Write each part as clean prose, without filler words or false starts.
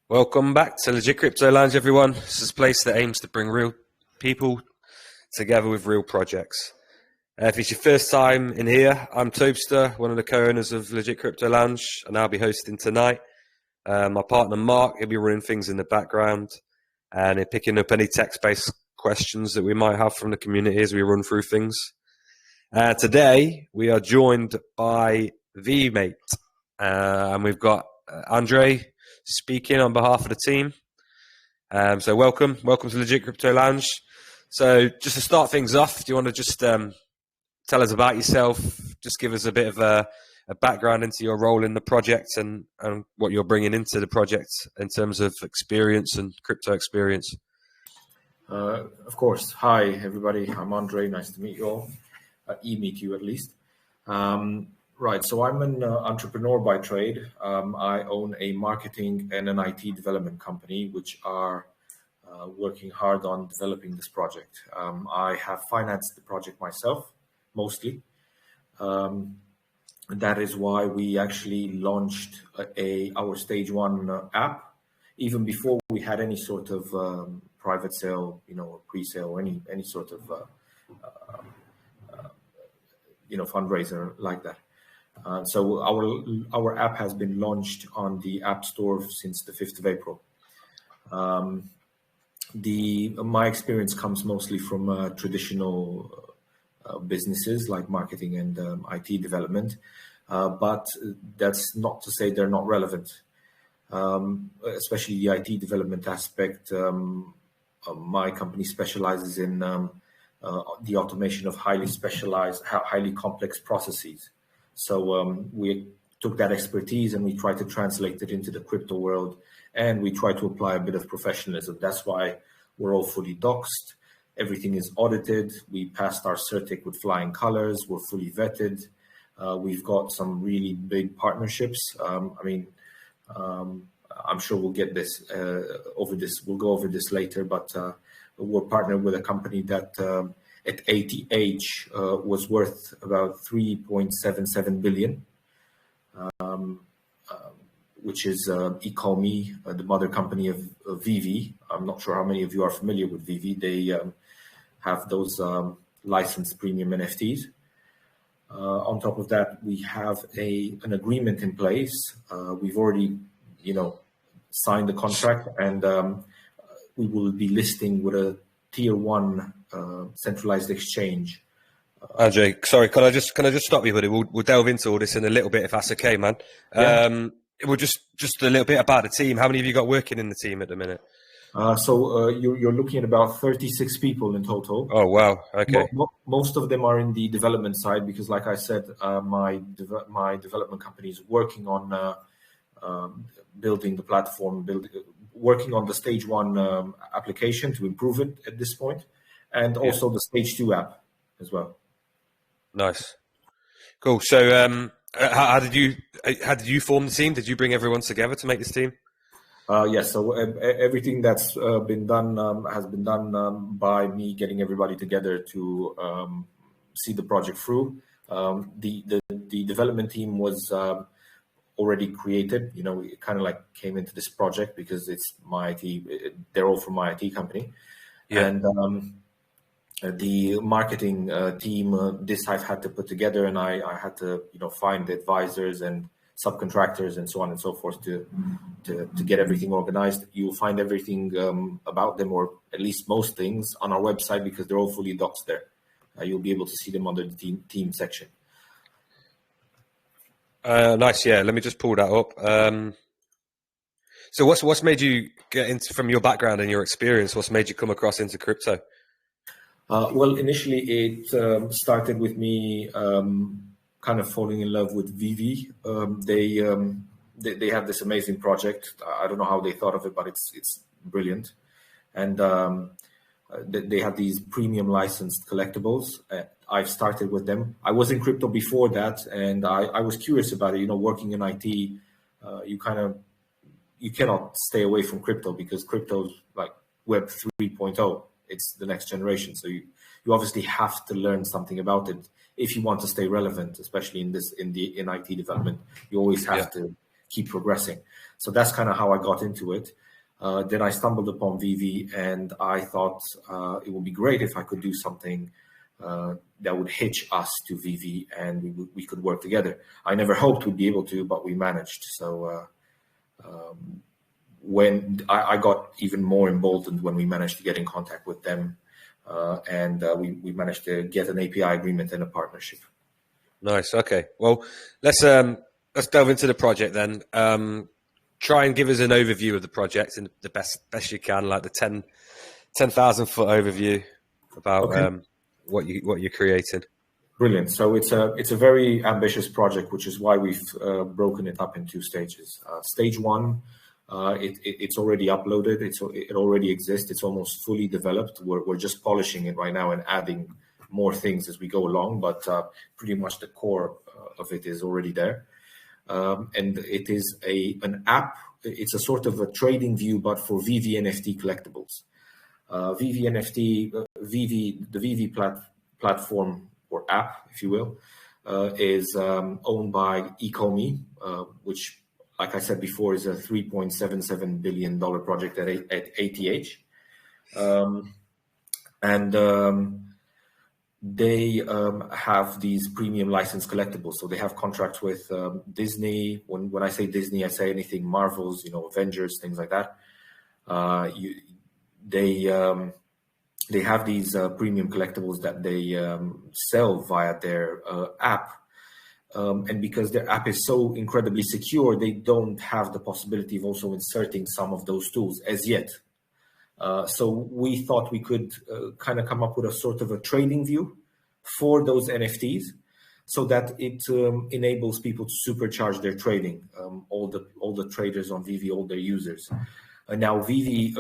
Welcome back to Legit Crypto Lounge, everyone. This is a place that aims to bring real people together with real projects. If it's your first time in here, I'm Tobster, one of the co-owners of Legit Crypto Lounge, and I'll be hosting tonight. My partner Mark, he'll be running things in the background and picking up any text-based questions that we might have from the community as we run through things. Today, we are joined by Vemate, and we've got Andrei speaking on behalf of the team. So welcome to Legit Crypto Lounge. So just to start things off, do you want to just tell us about yourself, just give us a bit of a background into your role in the project and what you're bringing into the project in terms of experience and crypto experience? Of course. Hi, everybody. I'm Andrei. Nice to meet you all. Meet you at least. Right, so I'm an entrepreneur by trade. I own a marketing and an IT development company, which are working hard on developing this project. I have financed the project myself, mostly. That is why we actually launched our stage one app, even before we had any sort of private sale, pre-sale, or any sort of fundraiser like that. So our app has been launched on the App Store since the 5th of April. My experience comes mostly from traditional businesses like marketing and IT development, but that's not to say they're not relevant. Especially the IT development aspect. My company specializes in the automation of highly specialized, highly complex processes. So we took that expertise and we tried to translate it into the crypto world, and we try to apply a bit of professionalism. That's why we're all fully doxed. Everything is audited. We passed our certic with flying colors. We're fully vetted. We've got some really big partnerships. I'm sure we'll get this over this. We'll go over this later, but we're partnered with a company that at ATH was worth about 3.77 billion, which is Ecomi, the mother company of VV. I'm not sure how many of you are familiar with VV. They have those licensed premium NFTs. On top of that, we have an agreement in place. We've already, signed the contract, and we will be listing with a tier one centralized exchange. Andrei, sorry, can I just stop you, buddy? We'll delve into all this in a little bit if that's okay, man. Yeah. We'll just a little bit about the team. How many have you got working in the team at the minute? So you're looking at about 36 people in total. Oh wow! Okay. Most of them are in the development side because, like I said, my development company is working on building the platform, working on the stage one application to improve it at this point, and also the stage two app as well. Nice, cool. So, how did you form the team? Did you bring everyone together to make this team? Yes. So everything that's been done has been done by me getting everybody together to see the project through. The development team was already created. It kind of like came into this project because it's my IT. They're all from my IT company, and the marketing team. This I've had to put together, and I had to find advisors and subcontractors and so on and so forth to get everything organized. You'll find everything about them, or at least most things, on our website because they're all fully doxed there. You'll be able to see them under the team section. Nice, yeah. Let me just pull that up. So what's made you get into, from your background and your experience, what's made you come across into crypto? Well, initially it started with me kind of falling in love with VV. They have this amazing project. I don't know how they thought of it, but it's brilliant. And they have these premium licensed collectibles. I've started with them. I was in crypto before that, and I was curious about it. Working in IT, you cannot stay away from crypto because crypto's like Web 3.0. It's the next generation. So you obviously have to learn something about it if you want to stay relevant, especially in IT development. You always have to keep progressing. So that's kind of how I got into it. Then I stumbled upon VV, and I thought it would be great if I could do something that would hitch us to VV, and we could work together. I never hoped we'd be able to, but we managed. So when I got even more emboldened when we managed to get in contact with them, and we managed to get an API agreement and a partnership. Nice. Okay. Well, let's delve into the project then. Try and give us an overview of the project in the best you can, like the 10,000 foot overview about what you're creating. Brilliant. So it's a very ambitious project, which is why we've broken it up in 2 stages. Stage 1, it's already uploaded. It already exists. It's almost fully developed. We're just polishing it right now and adding more things as we go along, but pretty much the core of it is already there. And it is an app. It's a sort of a trading view, but for VV NFT collectibles. VV NFT, the VV platform or app, if you will, is owned by Ecomi, which, like I said before, is a $3.77 billion project at ATH. They have these premium licensed collectibles. So they have contracts with Disney. When I say Disney, I say anything Marvels, Avengers, things like that. They have these premium collectibles that they sell via their app. And because their app is so incredibly secure, they don't have the possibility of also inserting some of those tools as yet. So we thought we could kind of come up with a sort of a trading view for those NFTs so that it enables people to supercharge their trading, all the traders on VV, all their users. Now, VV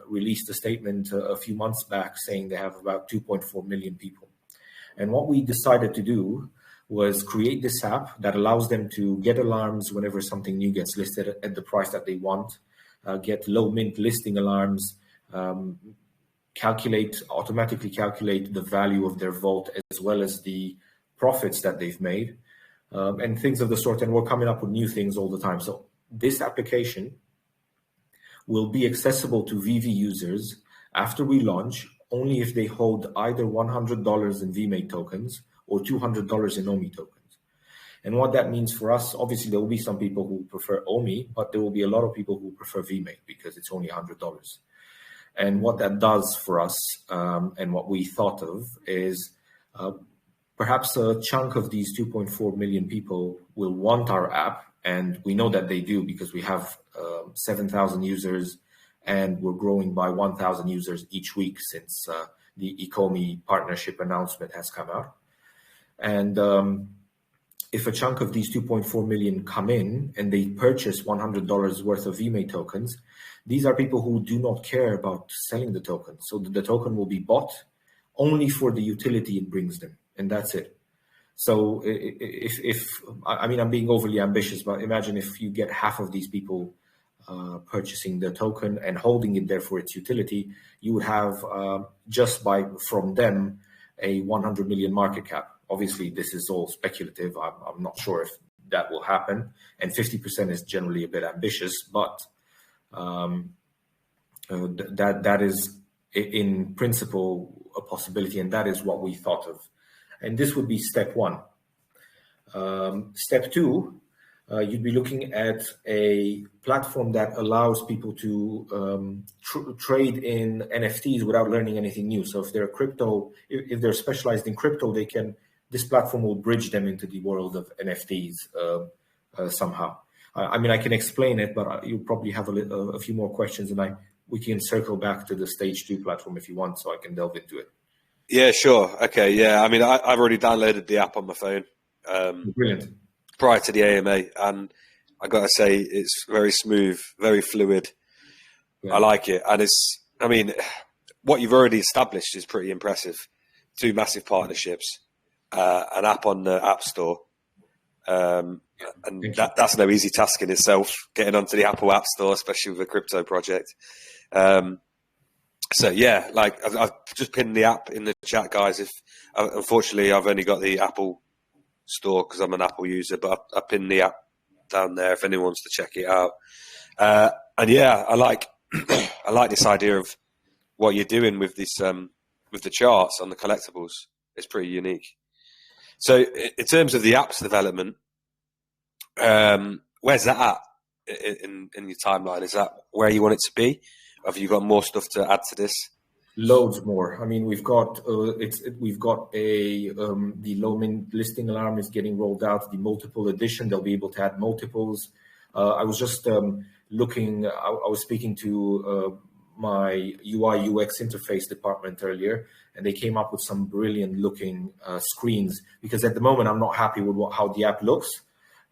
released a statement a few months back saying they have about 2.4 million people. And what we decided to do was create this app that allows them to get alarms whenever something new gets listed at the price that they want, get low mint listing alarms, automatically calculate the value of their vault as well as the profits that they've made, and things of the sort. And we're coming up with new things all the time. So this application will be accessible to VV users after we launch only if they hold either $100 in Vemate tokens or $200 in OMI tokens. And what that means for us, obviously there will be some people who prefer OMI, but there will be a lot of people who prefer Vemate because it's only $100. And what that does for us, and what we thought of, is perhaps a chunk of these 2.4 million people will want our app, and we know that they do because we have 7,000 users, and we're growing by 1,000 users each week since the Ecomi partnership announcement has come out. And if a chunk of these 2.4 million come in and they purchase $100 worth of Vemate tokens, these are people who do not care about selling the token. So the token will be bought only for the utility it brings them, and that's it. So I'm being overly ambitious, but imagine if you get half of these people purchasing the token and holding it there for its utility, you would have from them a 100 million market cap. Obviously, this is all speculative. I'm not sure if that will happen, and 50% is generally a bit ambitious, but that is in principle a possibility, and that is what we thought of. And this would be step 1. Step 2, you'd be looking at a platform that allows people to trade in NFTs without learning anything new. So if they're specialized in crypto, this platform will bridge them into the world of NFTs somehow. I can explain it, but you'll probably have a few more questions, and we can circle back to the stage 2 platform if you want, so I can delve into it. Yeah, sure. Okay, yeah. I've already downloaded the app on my phone. Brilliant. Prior to the AMA, and I got to say it's very smooth, very fluid. Yeah. I like it, and what you've already established is pretty impressive. 2 massive partnerships, an app on the App Store. And that's no easy task in itself, getting onto the Apple App Store, especially with a crypto project. So yeah, like I've just pinned the app in the chat, guys. If unfortunately I've only got the Apple Store because I'm an Apple user, but I pinned the app down there if anyone wants to check it out. And yeah, I like I like this idea of what you're doing with this with the charts on the collectibles. It's pretty unique. So in terms of the apps development, where's that at in your timeline? Is that where you want it to be? Have you got more stuff to add to this? Loads more. I mean, we've got the low min listing alarm is getting rolled out. The multiple edition, they'll be able to add multiples. I was just looking. I was speaking to my UI UX interface department earlier, and they came up with some brilliant looking screens, because at the moment I'm not happy with how the app looks.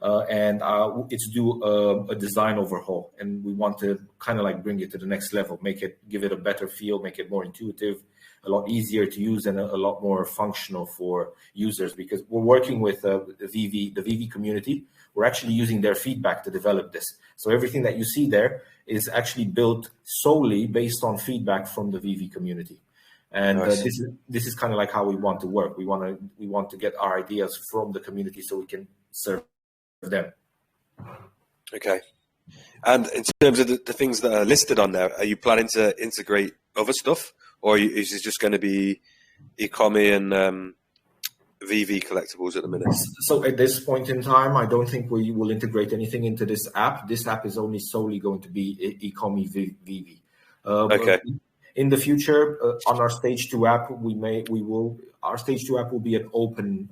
And it's due a design overhaul, and we want to kind of like bring it to the next level, give it a better feel, make it more intuitive, a lot easier to use, and a lot more functional for users, because we're working with the VV community. We're actually using their feedback to develop this. So everything that you see there is actually built solely based on feedback from the VV community. And nice. This is kind of like how we want to work. We want to get our ideas from the community so we can serve them. Okay. And in terms of the things that are listed on there, are you planning to integrate other stuff, or is it just going to be e-commerce and VV collectibles at the minute? So at this point in time, I don't think we will integrate anything into this app. This app is only solely going to be e-commerce VV. Okay. In the future, on our stage 2 app, our stage 2 app will be an open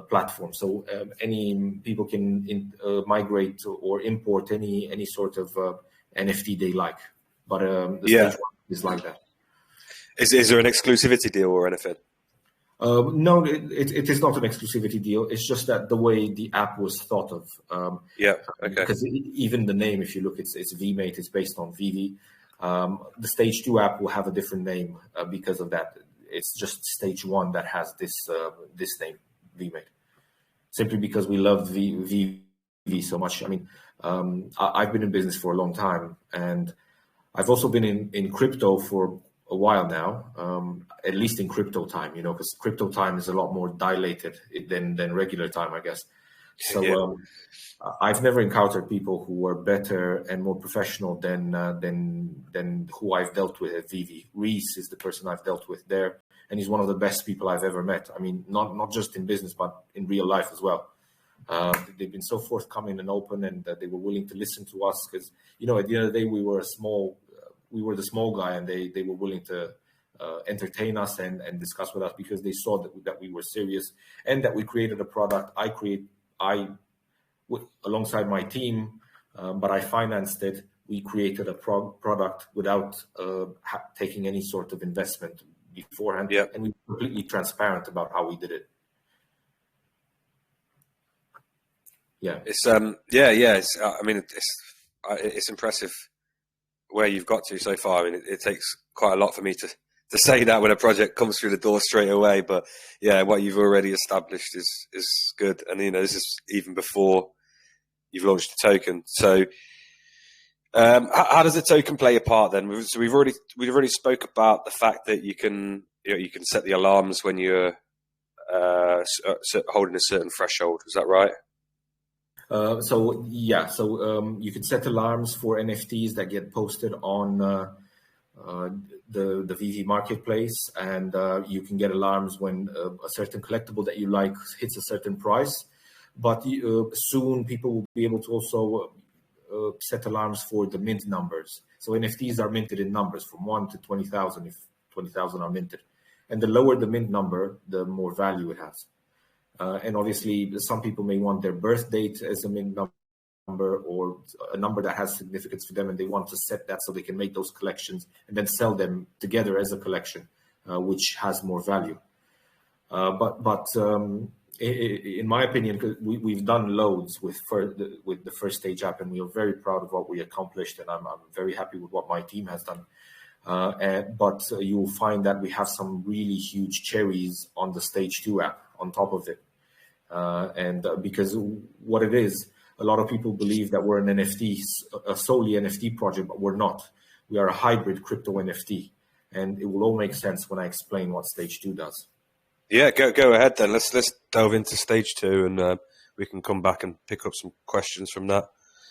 platform, so any people can migrate or import any sort of NFT they like. But the stage 1 is like that. Is there an exclusivity deal or anything? No, it is not an exclusivity deal. It's just that the way the app was thought of. Okay. Because even the name, if you look, it's Vemate. It's based on VV. The stage 2 app will have a different name because of that. It's just stage 1 that has this name, Vemate. Simply because we love VV so much. I mean, I've been in business for a long time, and I've also been in crypto for a while now, at least in crypto time, because crypto time is a lot more dilated than regular time, I guess. So I've never encountered people who were better and more professional than who I've dealt with at VV. Reese is the person I've dealt with there, and he's one of the best people I've ever met. I mean, not just in business, but in real life as well. They've been so forthcoming and open, and they were willing to listen to us, because at the end of the day, we were the small guy, and they were willing to entertain us and discuss with us, because they saw that we were serious and that we created a product. Alongside my team, but I financed it. We created a product without taking any sort of investment beforehand, and we were completely transparent about how we did it. Yeah, it's it's impressive where you've got to so far. I mean, it takes quite a lot for me to say that when a project comes through the door straight away. But yeah, what you've already established is good, and this is even before you've launched the token. So, how does the token play a part then? So we've already spoke about the fact that you can set the alarms when you're holding a certain threshold. Is that right? So you can set alarms for NFTs that get posted on the VV marketplace, and you can get alarms when a certain collectible that you like hits a certain price. But soon people will be able to also set alarms for the mint numbers. So NFTs are minted in numbers from 1 to 20,000, if 20,000 are minted. And the lower the mint number, the more value it has. And obviously, some people may want their birth date as a mint number, or a number that has significance for them, and they want to set that so they can make those collections and then sell them together as a collection, which has more value. In my opinion, we've done loads with the first stage app, and we are very proud of what we accomplished, and I'm very happy with what my team has done. But you'll find that we have some really huge cherries on the Stage 2 app on top of it. Because what it is, a lot of people believe that we're an NFT, a solely NFT project, but we're not. We are a hybrid crypto NFT, and it will all make sense when I explain what Stage 2 does. Yeah, go ahead then. Let's delve into Stage 2, and we can come back and pick up some questions from that.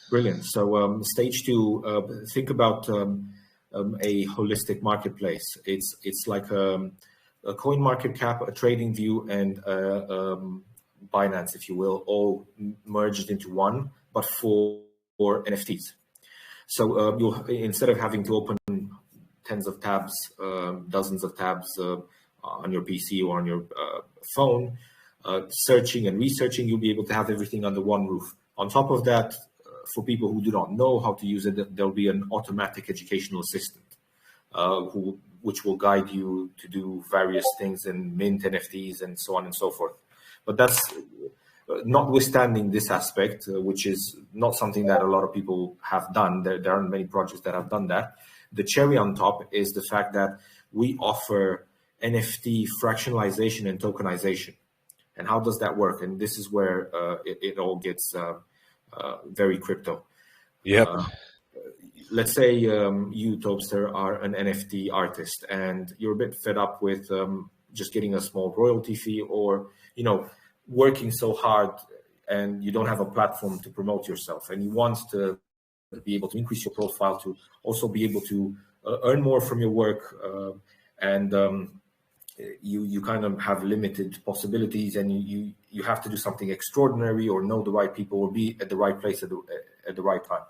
Brilliant. So Stage 2, think about a holistic marketplace. It's like a coin market cap, a trading view, and Binance, if you will, all merged into one, but for NFTs. So you'll, instead of having to open tens of tabs, dozens of tabs on your PC or on your phone, searching and researching, you'll be able to have everything under one roof. On top of that, for people who do not know how to use it, there'll be an automatic educational assistant which will guide you to do various things and mint NFTs and so on and so forth. But that's notwithstanding this aspect, which is not something that a lot of people have done. There aren't many projects that have done that. The cherry on top is the fact that we offer NFT fractionalization and tokenization. And how does that work? And this is where it all gets very crypto. Yep. Let's say you, Tobster, are an NFT artist and you're a bit fed up with just getting a small royalty fee, or, you know, working so hard and you don't have a platform to promote yourself, and you want to be able to increase your profile, to also be able to earn more from your work, and you kind of have limited possibilities, and you have to do something extraordinary or know the right people or be at the right place at the right time.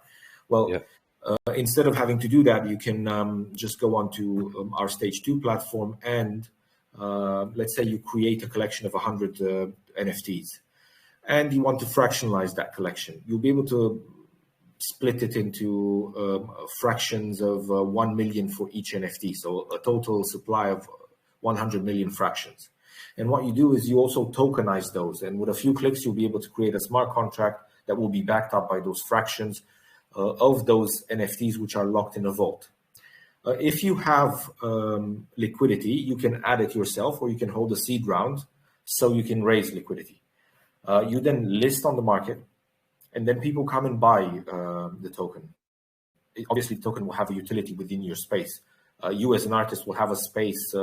Well, yeah. Instead of having to do that, you can just go onto our Stage 2 platform, and let's say you create a collection of 100 NFTs, and you want to fractionalize that collection. You'll be able to split it into fractions of 1 million for each NFT, so a total supply of 100 million fractions. And what you do is you also tokenize those, and with a few clicks, you'll be able to create a smart contract that will be backed up by those fractions of those NFTs, which are locked in a vault. If you have liquidity, you can add it yourself, or you can hold a seed round so you can raise liquidity. You then list on the market, and then people come and buy the token. Obviously, the token will have a utility within your space. You as an artist will have a space.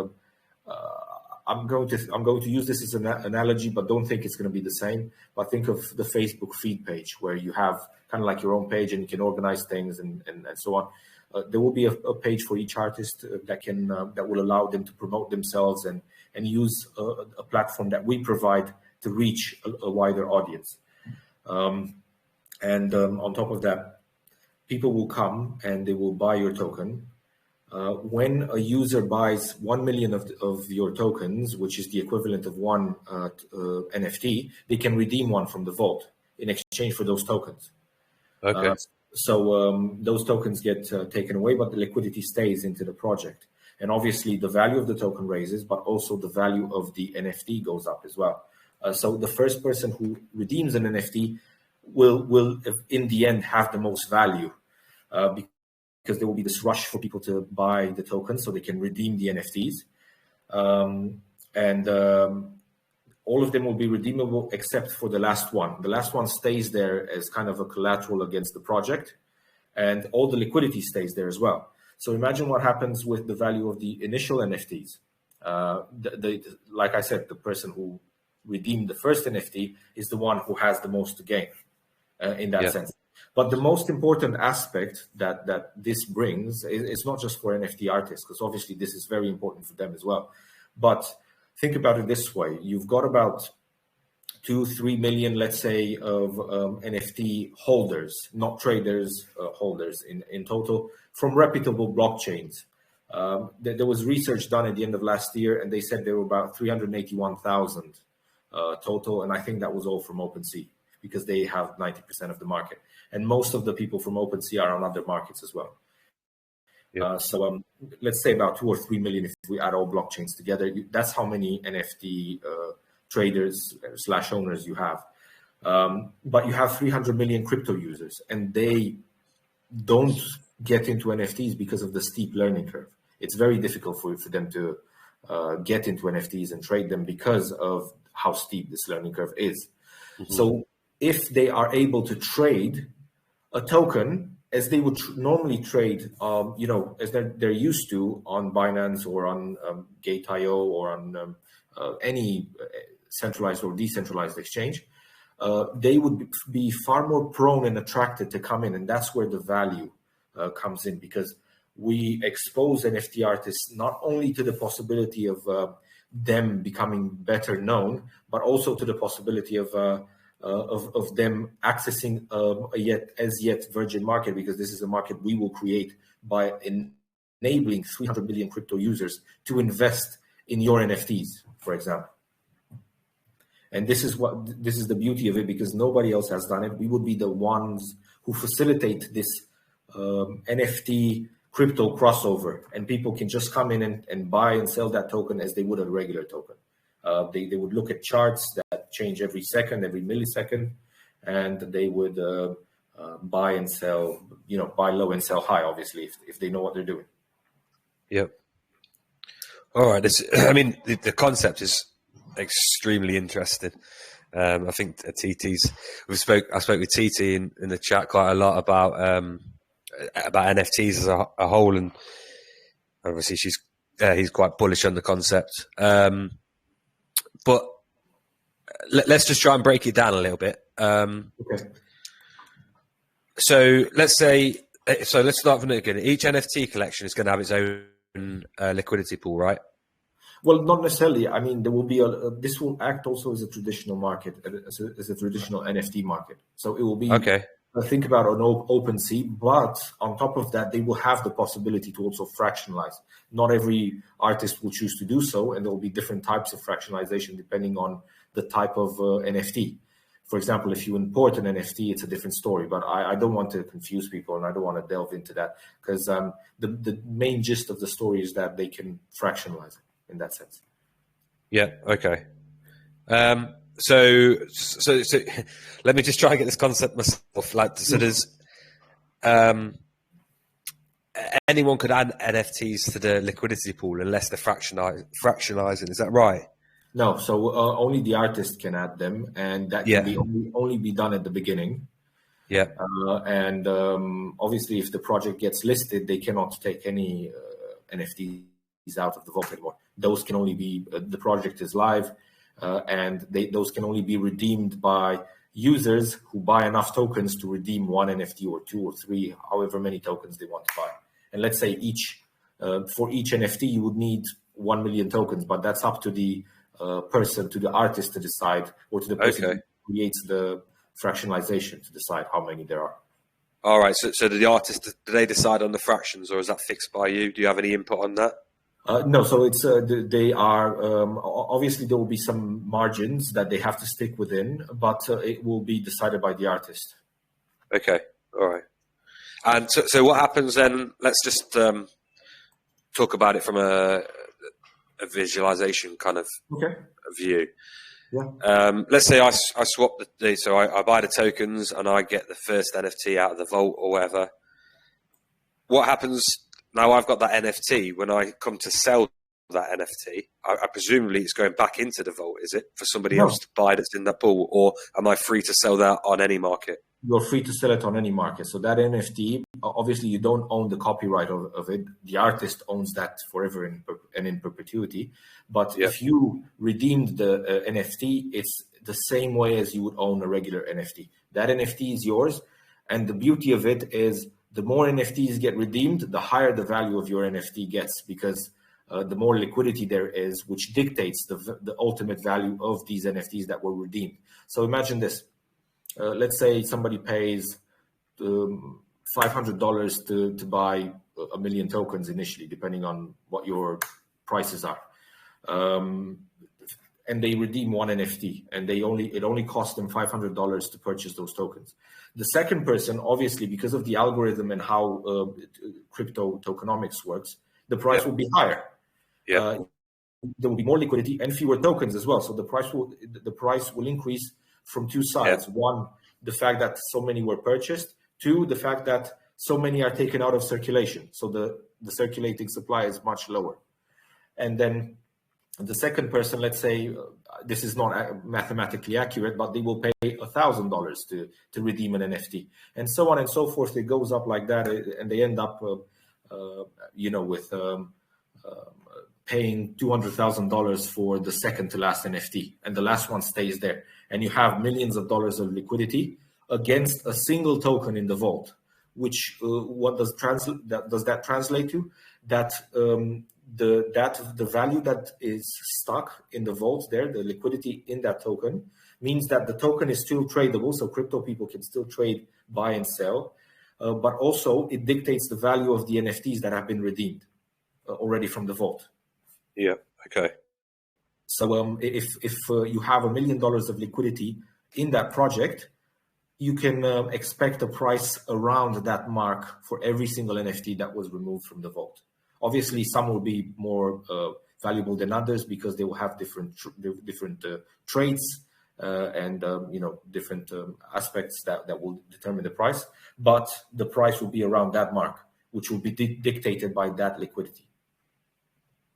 I'm going to use this as an analogy, but don't think it's going to be the same. But think of the Facebook feed page, where you have kind of like your own page and you can organize things and so on. There will be a page for each artist that will allow them to promote themselves and use a platform that we provide to reach a wider audience. On top of that, people will come and they will buy your token. When a user buys 1 million of your tokens, which is the equivalent of one NFT, they can redeem one from the vault in exchange for those tokens. Okay. So those tokens get taken away, but the liquidity stays into the project. And obviously the value of the token raises, but also the value of the NFT goes up as well. So the first person who redeems an NFT will in the end have the most value, because there will be this rush for people to buy the tokens so they can redeem the NFTs. All of them will be redeemable except for the last one. The last one stays there as kind of a collateral against the project, and all the liquidity stays there as well. So imagine what happens with the value of the initial NFTs. Like I said, the person who redeemed the first NFT is the one who has the most to gain in that sense. But the most important aspect that this brings is not just for NFT artists, because obviously this is very important for them as well. But think about it this way. You've got about 2-3 million, let's say, of NFT holders, not traders, holders in total, from reputable blockchains. There was research done at the end of last year, and they said there were about 381,000 total. And I think that was all from OpenSea, because they have 90% of the market. And most of the people from OpenSea are on other markets as well. Yeah. So let's say about 2 or 3 million if we add all blockchains together. That's how many NFT traders / owners you have. But you have 300 million crypto users, and they don't get into NFTs because of the steep learning curve. it's very difficult for them to get into NFTs and trade them because of how steep this learning curve is. Mm-hmm. So if they are able to trade a token as they would normally trade, as they're used to on Binance or on Gate.io or on any centralized or decentralized exchange, they would be far more prone and attracted to come in. And that's where the value comes in, because we expose NFT artists not only to the possibility of them becoming better known, but also to the possibility of them accessing a yet virgin market, because this is a market we will create by enabling 300 million crypto users to invest in your NFTs, for example. And this is the beauty of it, because nobody else has done it. We would be the ones who facilitate this NFT crypto crossover, and people can just come in and buy and sell that token as they would a regular token. They would look at charts that change every second, every millisecond, and they would buy and sell, buy low and sell high, obviously, if they know what they're doing. Yep. All right. The concept is extremely interesting. I think I spoke with TT in the chat quite a lot about NFTs as a whole, and obviously he's quite bullish on the concept. But let's just try and break it down a little bit. Okay. So let's start from the beginning. Each NFT collection is going to have its own liquidity pool, right? Well, not necessarily. I mean, there will be this will act also as a traditional market, as a traditional NFT market. So it will be, okay. Think about an OpenSea, but on top of that, they will have the possibility to also fractionalize. Not every artist will choose to do so, and there will be different types of fractionalization depending on the type of NFT. For example, if you import an NFT, it's a different story, but I don't want to confuse people, and I don't want to delve into that, because the main gist of the story is that they can fractionalize it in that sense. Yeah, okay. So let me just try and get this concept myself. So there's anyone could add NFTs to the liquidity pool unless they're fractionalizing. Is that right? No. So only the artist can add them, and that can be only be done at the beginning. Yeah. And obviously, if the project gets listed, they cannot take any NFTs out of the vault anymore. Those can only be the project is live. And those can only be redeemed by users who buy enough tokens to redeem one NFT or two or three, however many tokens they want to buy. And let's say for each NFT, you would need 1 million tokens, but that's up to the person, to the artist to decide, or to the person who creates the fractionalization to decide how many there are. All right. So do the artists, do they decide on the fractions, or is that fixed by you? Do you have any input on that? No, so it's they are obviously there will be some margins that they have to stick within, but it will be decided by the artist. Okay, all right. And so what happens then? Let's just talk about it from a visualization kind of view. Yeah. Let's say I swap so I buy the tokens and I get the first NFT out of the vault or whatever. What happens? Now I've got that NFT. When I come to sell that NFT, I presumably it's going back into the vault, is it, for somebody else to buy that's in that pool, or am I free to sell that on any market? You're free to sell it on any market. So that NFT, obviously you don't own the copyright of it. The artist owns that forever and in perpetuity. But if you redeemed the NFT, it's the same way as you would own a regular NFT. That NFT is yours. And the beauty of it is, the more NFTs get redeemed, the higher the value of your NFT gets, because the more liquidity there is, which dictates the ultimate value of these NFTs that were redeemed. So imagine this. Let's say somebody pays $500 to buy 1 million tokens initially, depending on what your prices are. And they redeem one NFT, and it only costs them $500 to purchase those tokens. The second person, obviously, because of the algorithm and how crypto tokenomics works, the price will be higher. Yeah. There will be more liquidity and fewer tokens as well. So the price will increase from two sides. Yeah. One, the fact that so many were purchased. Two, the fact that so many are taken out of circulation. So the circulating supply is much lower. And then the second person, let's say, this is not mathematically accurate, but they will pay $1,000 to redeem an NFT, and so on and so forth. It goes up like that, and they end up, with paying $200,000 for the second to last NFT, and the last one stays there. And you have millions of dollars of liquidity against a single token in the vault. Which what does that translate to? That the value that is stuck in the vault there, the liquidity in that token, means that the token is still tradable, so crypto people can still trade, buy and sell, but also it dictates the value of the NFTs that have been redeemed already from the vault. Yeah. Okay. So if you have $1 million of liquidity in that project, you can expect a price around that mark for every single NFT that was removed from the vault. Obviously, some will be more valuable than others because they will have different traits and different aspects that will determine the price. But the price will be around that mark, which will be dictated by that liquidity.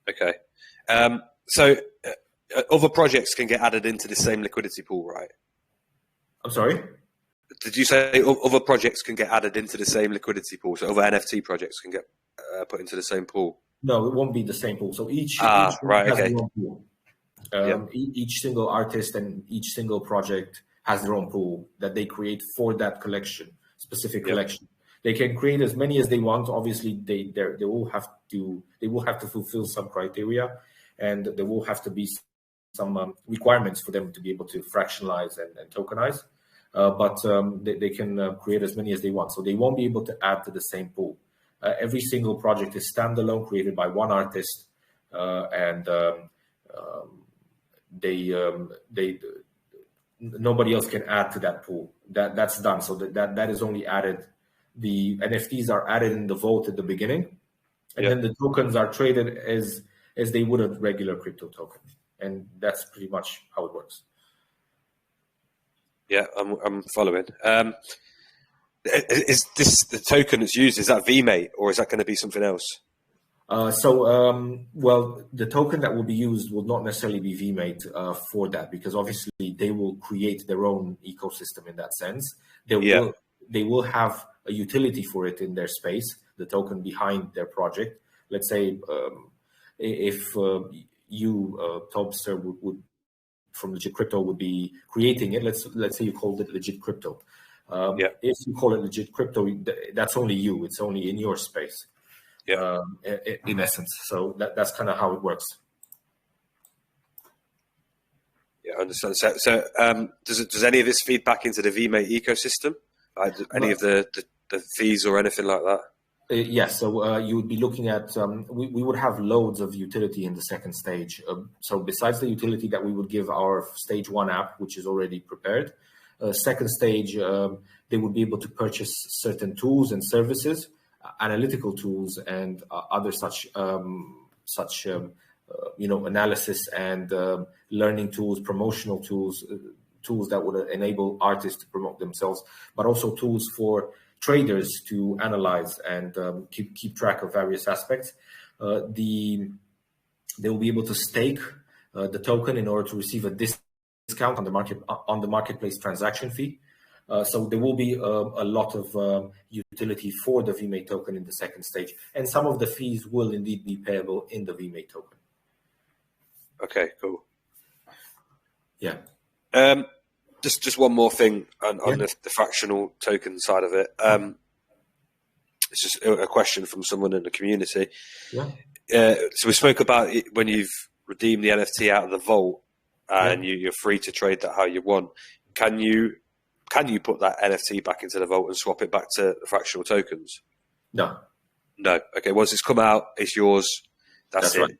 Okay. So other projects can get added into the same liquidity pool, right? I'm sorry? Did you say other projects can get added into the same liquidity pool? So other NFT projects can get put into the same pool? No, it won't be the same pool. So each right, has okay. their own pool. Each single artist and each single project has their own pool that they create for that specific collection. They can create as many as they want. Obviously, they will have to fulfill some criteria, and there will have to be some requirements for them to be able to fractionalize and tokenize. But they can create as many as they want. So they won't be able to add to the same pool. Every single project is standalone, created by one artist, and nobody else can add to that pool. That's done. So that is only added. The NFTs are added in the vault at the beginning, and then the tokens are traded as they would a regular crypto token, and that's pretty much how it works. Yeah, I'm following. Is this the token that's used? Is that Vemate, or is that going to be something else? Well, the token that will be used will not necessarily be Vemate for that, because obviously they will create their own ecosystem in that sense. They will have a utility for it in their space, the token behind their project. Let's say if you, Tobster, would from Legit Crypto would be creating it. Let's say you called it Legit Crypto. If you call it Legit Crypto, that's only you. It's only in your space. In essence. So that's kind of how it works. Yeah, I understand. So does any of this feed back into the Vemate ecosystem? Any of the fees or anything like that? Yes. So you would be looking at, we would have loads of utility in the second stage. So besides the utility that we would give our stage 1 app, which is already prepared, second stage, they would be able to purchase certain tools and services, analytical tools and other such analysis and learning tools, promotional tools, tools that would enable artists to promote themselves, but also tools for traders to analyze and keep track of various aspects. They will be able to stake the token in order to receive a discount on the marketplace transaction fee. So there will be a lot of utility for the Vemate token in the second stage, and some of the fees will indeed be payable in the Vemate token. Okay, cool. Yeah. Just one more thing on the fractional token side of it. It's just a question from someone in the community. Yeah. So we spoke about it when you've redeemed the NFT out of the vault and you're free to trade that how you want. Can you put that NFT back into the vault and swap it back to the fractional tokens? No. Okay. Once it's come out, it's yours. That's it. Right.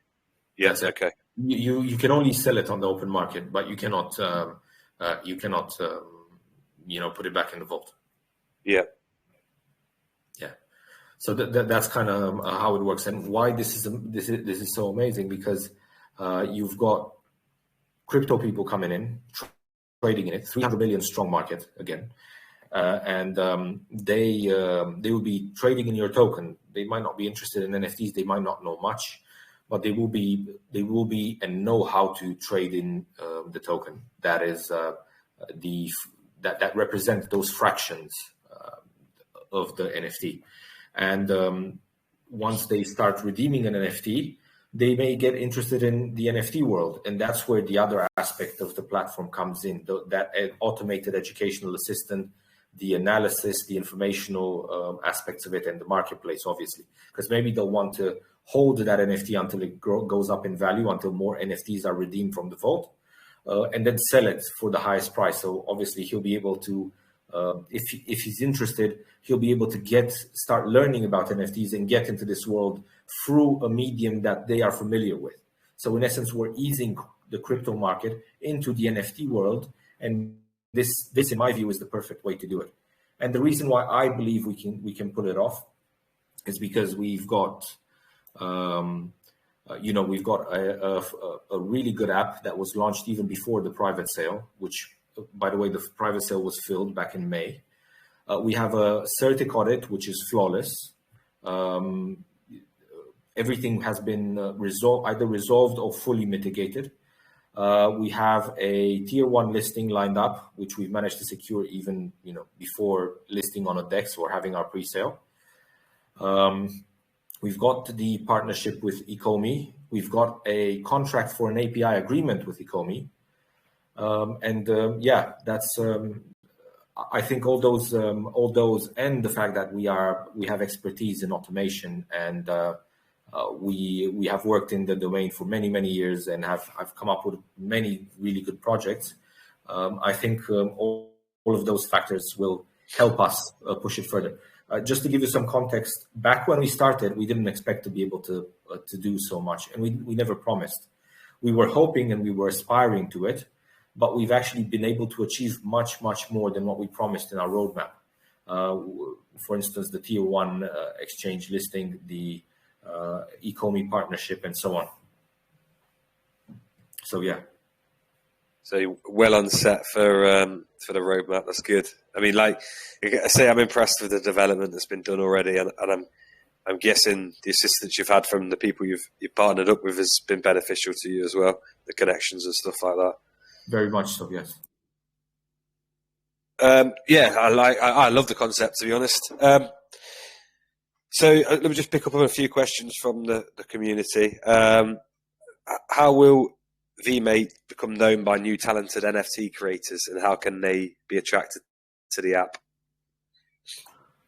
Yeah. That's it. Okay. You can only sell it on the open market, but you cannot put it back in the vault. Yeah. Yeah. So that's kind of how it works, and why this is so amazing, because you've got crypto people coming in, trading in it, 300 million strong market again, and they will be trading in your token. They might not be interested in NFTs. They might not know much, but they will be and know how to trade in the token. That is that represent those fractions of the NFT. And once they start redeeming an NFT, they may get interested in the NFT world. And that's where the other aspect of the platform comes in, that automated educational assistant, the analysis, the informational aspects of it, and the marketplace, obviously. Because maybe they'll want to hold that NFT until it goes up in value, until more NFTs are redeemed from the vault, and then sell it for the highest price. So obviously he'll be able to, if he's interested, he'll be able to start learning about NFTs and get into this world through a medium that they are familiar with. So in essence, we're easing the crypto market into the NFT world, and this in my view is the perfect way to do it. And the reason why I believe we can pull it off is because we've got we've got a really good app that was launched even before the private sale, which, by the way, the private sale was filled back in May. We have a Certic audit, which is flawless. Everything has been either resolved or fully mitigated. We have a tier 1 listing lined up, which we've managed to secure even before listing on a DEX or having our pre-sale. We've got the partnership with Ecomi. We've got a contract for an API agreement with Ecomi. That's I think all those and the fact that we have expertise in automation, and we have worked in the domain for many years and I've come up with many really good projects. I think all of those factors will help us push it further. Just to give you some context, back when we started, we didn't expect to be able to do so much, and we never promised. We were hoping and we were aspiring to it, but we've actually been able to achieve much more than what we promised in our roadmap. For instance, the tier 1 exchange listing, the Ecomi partnership, and so on. So yeah. So you're well on set for the roadmap. That's good. I mean, like I say, I'm impressed with the development that's been done already, and I'm guessing the assistance you've had from the people you've partnered up with has been beneficial to you as well. The connections and stuff like that. Very much so, yes. I love the concept, to be honest. So let me just pick up on a few questions from the community. How will Vemate become known by new talented NFT creators, and how can they be attracted to the app?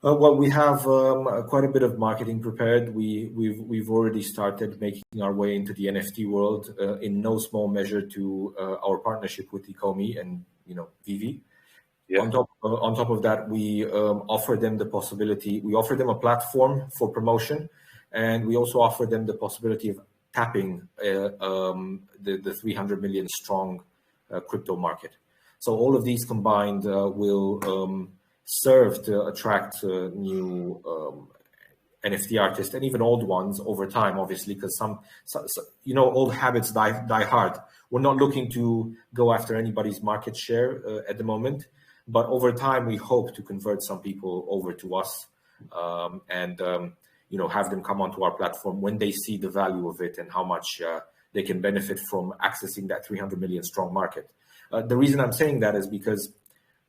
Well, we have quite a bit of marketing prepared. We've already started making our way into the NFT world in no small measure to our partnership with Ecomi and Vivi. Yeah. On top of that, we offer them the possibility. We offer them a platform for promotion, and we also offer them the possibility of tapping the 300 million strong crypto market. So all of these combined will serve to attract new NFT artists and even old ones over time, obviously, because some old habits die hard. We're not looking to go after anybody's market share at the moment, but over time we hope to convert some people over to us and have them come onto our platform when they see the value of it and how much they can benefit from accessing that 300 million strong market. The reason I'm saying that is because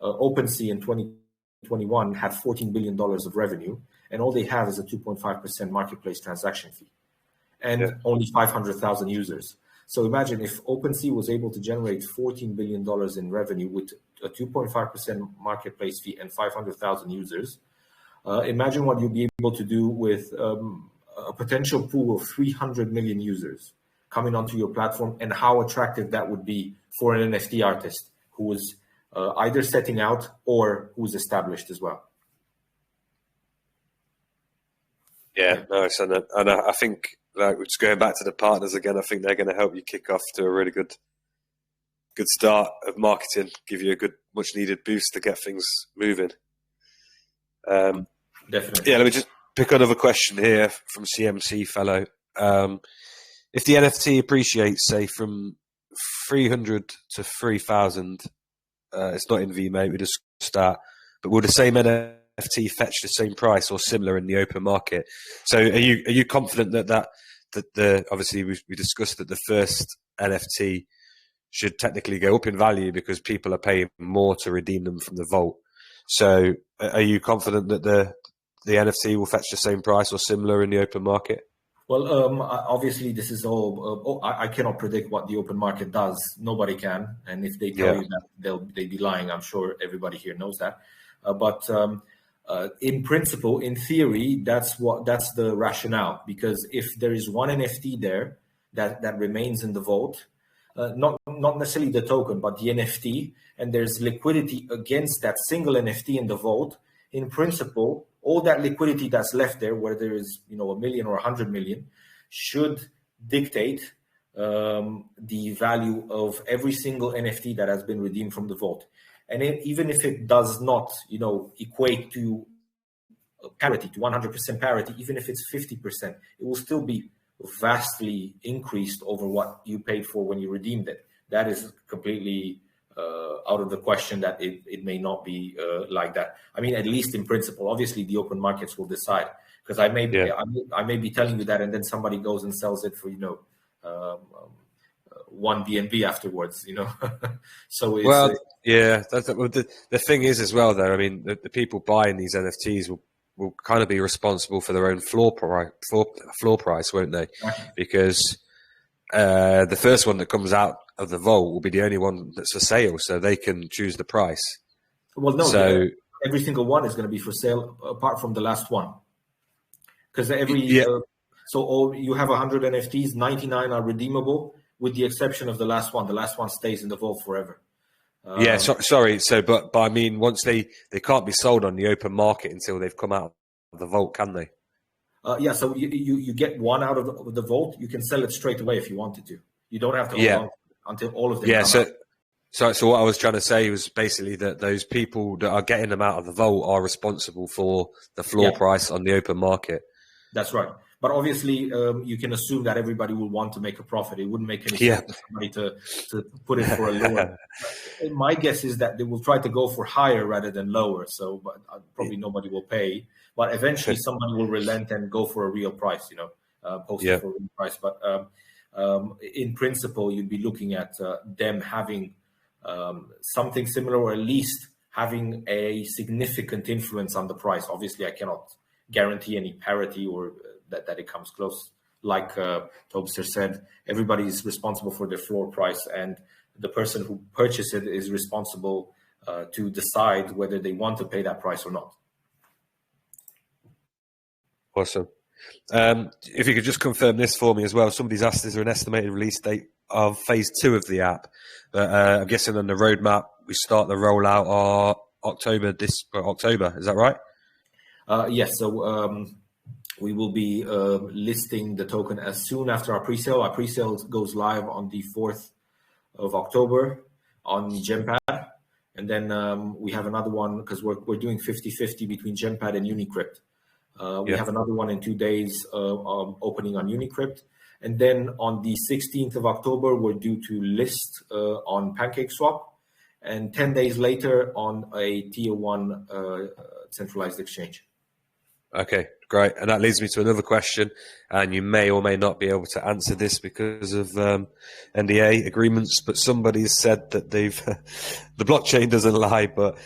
OpenSea in 2021 had $14 billion of revenue, and all they have is a 2.5% marketplace transaction fee and only 500,000 users. So imagine if OpenSea was able to generate $14 billion in revenue with a 2.5% marketplace fee and 500,000 users. Imagine what you'd be able to do with a potential pool of 300 million users coming onto your platform, and how attractive that would be for an NFT artist who is either setting out or who's established as well. Yeah, nice. And I think, like, just going back to the partners again, I think they're going to help you kick off to a really good start of marketing, give you a good, much needed boost to get things moving. Definitely. Yeah, let me just pick another question here from CMC fellow. If the NFT appreciates, say, from 300 to 3,000, it's not in Vemate, we just start, but will the same NFT fetch the same price or similar in the open market? So are you confident that the obviously we discussed that the first NFT should technically go up in value because people are paying more to redeem them from the vault. So are you confident that the NFT will fetch the same price or similar in the open market? Well, obviously, this is all. I cannot predict what the open market does. Nobody can, and if they tell you that, they'd be lying. I'm sure everybody here knows that. But in principle, in theory, that's the rationale. Because if there is one NFT there that remains in the vault, not necessarily the token, but the NFT, and there's liquidity against that single NFT in the vault, in principle, all that liquidity that's left there, where there is, $1 million or 100 million, should dictate the value of every single NFT that has been redeemed from the vault. And even if it does not, equate to parity, to 100% parity, even if it's 50%, it will still be vastly increased over what you paid for when you redeemed it. That is completely out of the question that it may not be like that. I mean, at least in principle. Obviously, the open markets will decide, because I may be telling you that, and then somebody goes and sells it for one BNB afterwards. So it's, the thing is as well, though. I mean, the people buying these NFTs will kind of be responsible for their own floor price, won't they? Because the first one that comes out of the vault will be the only one that's for sale, so they can choose the price. Well, no, every single one is going to be for sale apart from the last one, because so you have 100 NFTs, 99 are redeemable with the exception of the last one. The last one stays in the vault forever. Sorry. So, but I mean, once they can't be sold on the open market until they've come out of the vault, can they? So you get one out of the vault, you can sell it straight away if you wanted to. You don't have to hold on until all of them come out. So what I was trying to say was basically that those people that are getting them out of the vault are responsible for the floor price on the open market. That's right. But obviously, you can assume that everybody will want to make a profit. It wouldn't make any sense for somebody to put it for a lower. My guess is that they will try to go for higher rather than lower. So, but probably nobody will pay. But eventually, somebody will relent and go for a real price. Post it for a real price. But in principle, you'd be looking at them having something similar, or at least having a significant influence on the price. Obviously, I cannot guarantee any parity or that it comes close. Like Tobster said, everybody is responsible for their floor price, and the person who purchased it is responsible to decide whether they want to pay that price or not. Awesome. If you could just confirm this for me as well. Somebody's asked, is there an estimated release date of phase 2 of the app? But I'm guessing on the roadmap, we start the rollout October. Is that right? Yes. So we will be listing the token as soon after our pre-sale. Our pre-sale goes live on the 4th of October on Gempad. And then we have another one, because we're doing 50-50 between Gempad and Unicrypt. We have another one in 2 days opening on Unicrypt. And then on the 16th of October, we're due to list on PancakeSwap. And 10 days later on a tier 1 centralized exchange. Okay, great. And that leads me to another question, and you may or may not be able to answer this because of NDA agreements, but somebody has said that the blockchain doesn't lie, but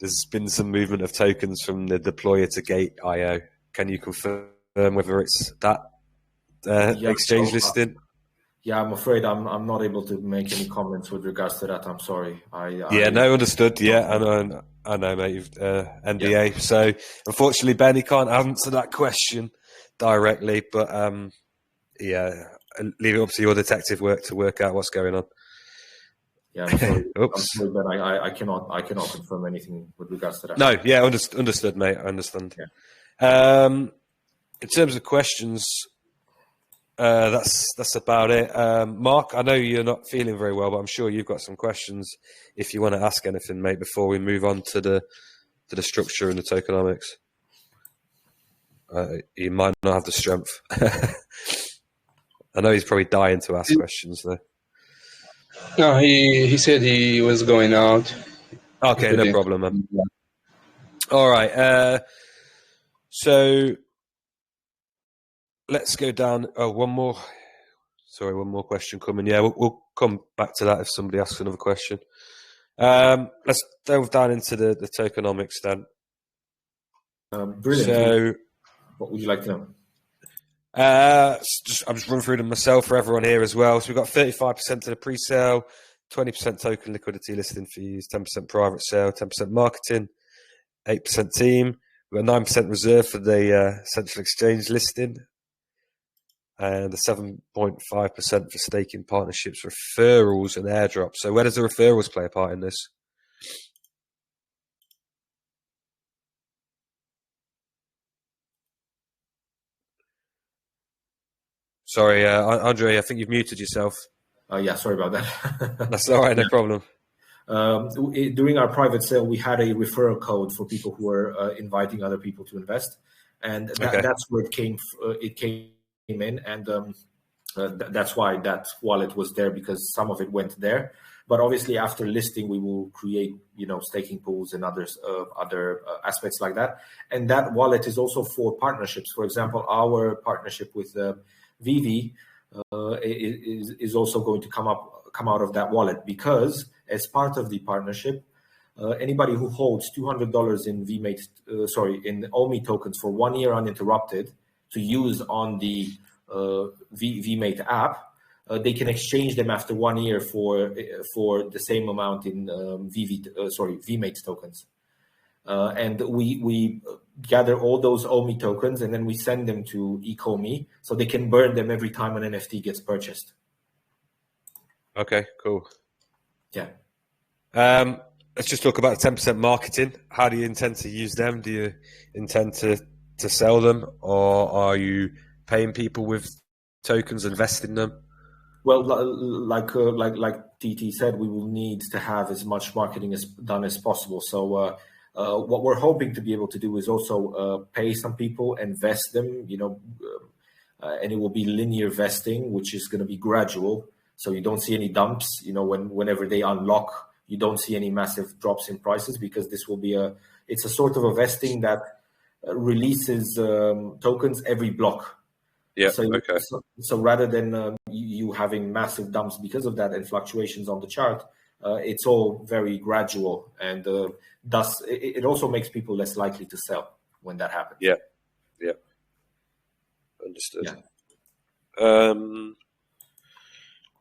there's been some movement of tokens from the deployer to Gate.io. Can you confirm whether it's that exchange listing? Yeah, I'm afraid I'm not able to make any comments with regards to that. I'm sorry. Understood. Yeah, I know, mate. You've NDA. Yeah. So unfortunately, Benny can't answer that question directly. But leave it up to your detective work to work out what's going on. Yeah, I'm sorry. I'm sorry, Ben. I cannot confirm anything with regards to that. No, yeah, understood, mate. I understand. Yeah. In terms of questions. That's about it. Mark, I know you're not feeling very well, but I'm sure you've got some questions if you want to ask anything, mate, before we move on to the structure and the tokenomics. You might not have the strength. I know he's probably dying to ask questions, though. No, he said he was going out. Okay, no problem, man. All right. So let's go down. Oh, one more. Sorry, one more question coming. Yeah, we'll come back to that if somebody asks another question. Let's delve down into the tokenomics then. Brilliant. So, what would you like to know? I'm just running through them myself for everyone here as well. So we've got 35% to the pre-sale, 20% token liquidity listing fees, 10% private sale, 10% marketing, 8% team. We've got 9% reserve for the central exchange listing, and a 7.5% for staking partnerships, referrals, and airdrops. So where does the referrals play a part in this? Sorry, Andrei, I think you've muted yourself. Yeah, sorry about that. That's all right, no problem. During our private sale, we had a referral code for people who were inviting other people to invest, and that's where it came in, and that's why that wallet was there, because some of it went there. But obviously, after listing, we will create, staking pools and other aspects like that. And that wallet is also for partnerships. For example, our partnership with VV is also going to come out of that wallet, because as part of the partnership, anybody who holds $200 in in OMI tokens for 1 year uninterrupted to use on the Vemate app, they can exchange them after 1 year for the same amount in Vemate tokens. And we gather all those OMI tokens, and then we send them to Ecomi so they can burn them every time an NFT gets purchased. Okay, cool. Yeah. Let's just talk about 10% marketing. How do you intend to use them? Do you intend to sell them, or are you paying people with tokens, investing in them? Well, like TT said, we will need to have as much marketing done as possible. So what we're hoping to be able to do is also pay some people and vest them, and it will be linear vesting, which is going to be gradual. So you don't see any dumps, whenever they unlock, you don't see any massive drops in prices, because this will be it's a sort of a vesting that releases tokens every block. Yeah. Okay. So rather than you having massive dumps because of that and fluctuations on the chart, it's all very gradual, and thus it also makes people less likely to sell when that happens. Yeah. Understood. Yeah.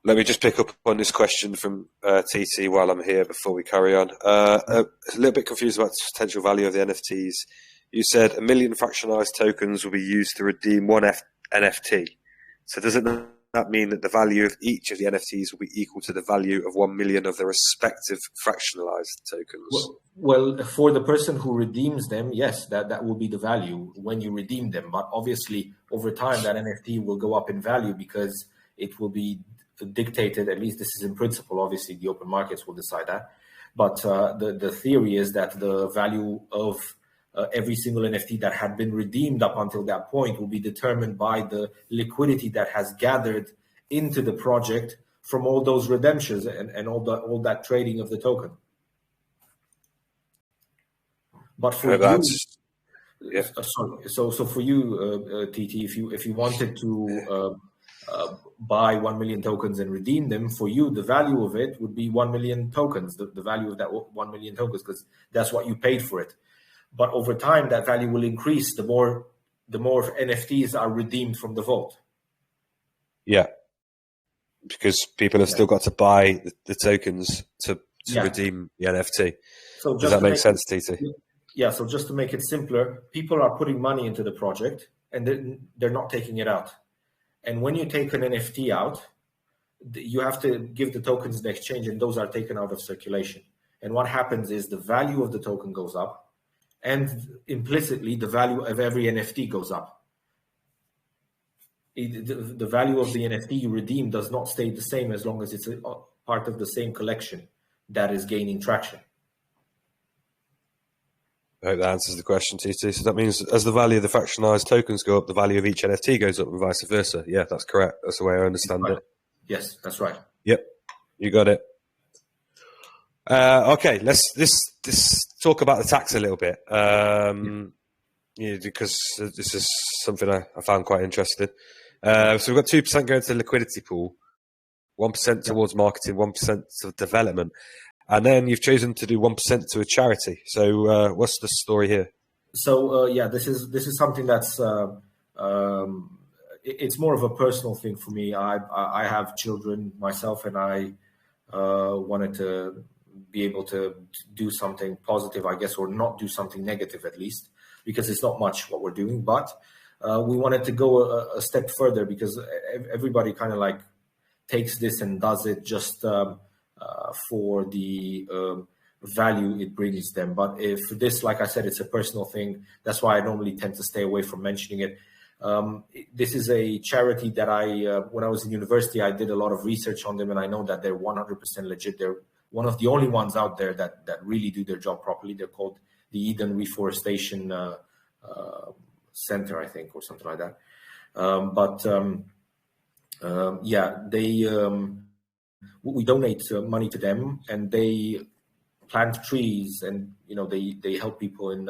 Let me just pick up on this question from TT while I'm here before we carry on. A little bit confused about the potential value of the NFTs. You said 1 million fractionalized tokens will be used to redeem one NFT. So doesn't that mean that the value of each of the NFTs will be equal to the value of 1 million of the respective fractionalized tokens? Well, for the person who redeems them, yes, that will be the value when you redeem them. But obviously, over time, that NFT will go up in value, because it will be dictated, at least this is in principle, obviously the open markets will decide that. But the theory is that the value of every single NFT that had been redeemed up until that point will be determined by the liquidity that has gathered into the project from all those redemptions and all that trading of the token. But for so for you, TT, if you wanted to buy 1 million tokens and redeem them, for you the value of it would be 1 million tokens, the value of that 1 million tokens, because that's what you paid for it. But over time, that value will increase the more NFTs are redeemed from the vault. Yeah, because people have still got to buy the tokens to redeem the NFT. So does that make sense, TT? Yeah, so just to make it simpler, people are putting money into the project and they're not taking it out. And when you take an NFT out, you have to give the tokens in exchange, and those are taken out of circulation. And what happens is the value of the token goes up, and implicitly the value of every NFT goes up. The value of the NFT you redeem does not stay the same as long as it's a part of the same collection that is gaining traction. I hope that answers the question, TT. So that means as the value of the fractionalized tokens go up, the value of each NFT goes up and vice versa. Yeah, that's correct. That's the way I understand it. Yes, that's right. Yep, you got it. Okay, this talk about the tax a little bit, because this is something I found quite interesting. So we've got 2% going to the liquidity pool, 1% towards marketing, 1% to development, and then you've chosen to do 1% to a charity. So what's the story here? So this is something that's it's more of a personal thing for me. I have children myself, and I wanted to be able to do something positive, I guess, or not do something negative at least, because it's not much what we're doing. But we wanted to go a step further, because everybody kind of like takes this and does it just for the value it brings them. But if this, like I said, it's a personal thing, that's why I normally tend to stay away from mentioning it. This is a charity that when I was in university, I did a lot of research on them, and I know that they're 100% legit. They're one of the only ones out there that really do their job properly. They're called the Eden Reforestation Center, I think, or something like that. We donate money to them, and they plant trees, and they help people in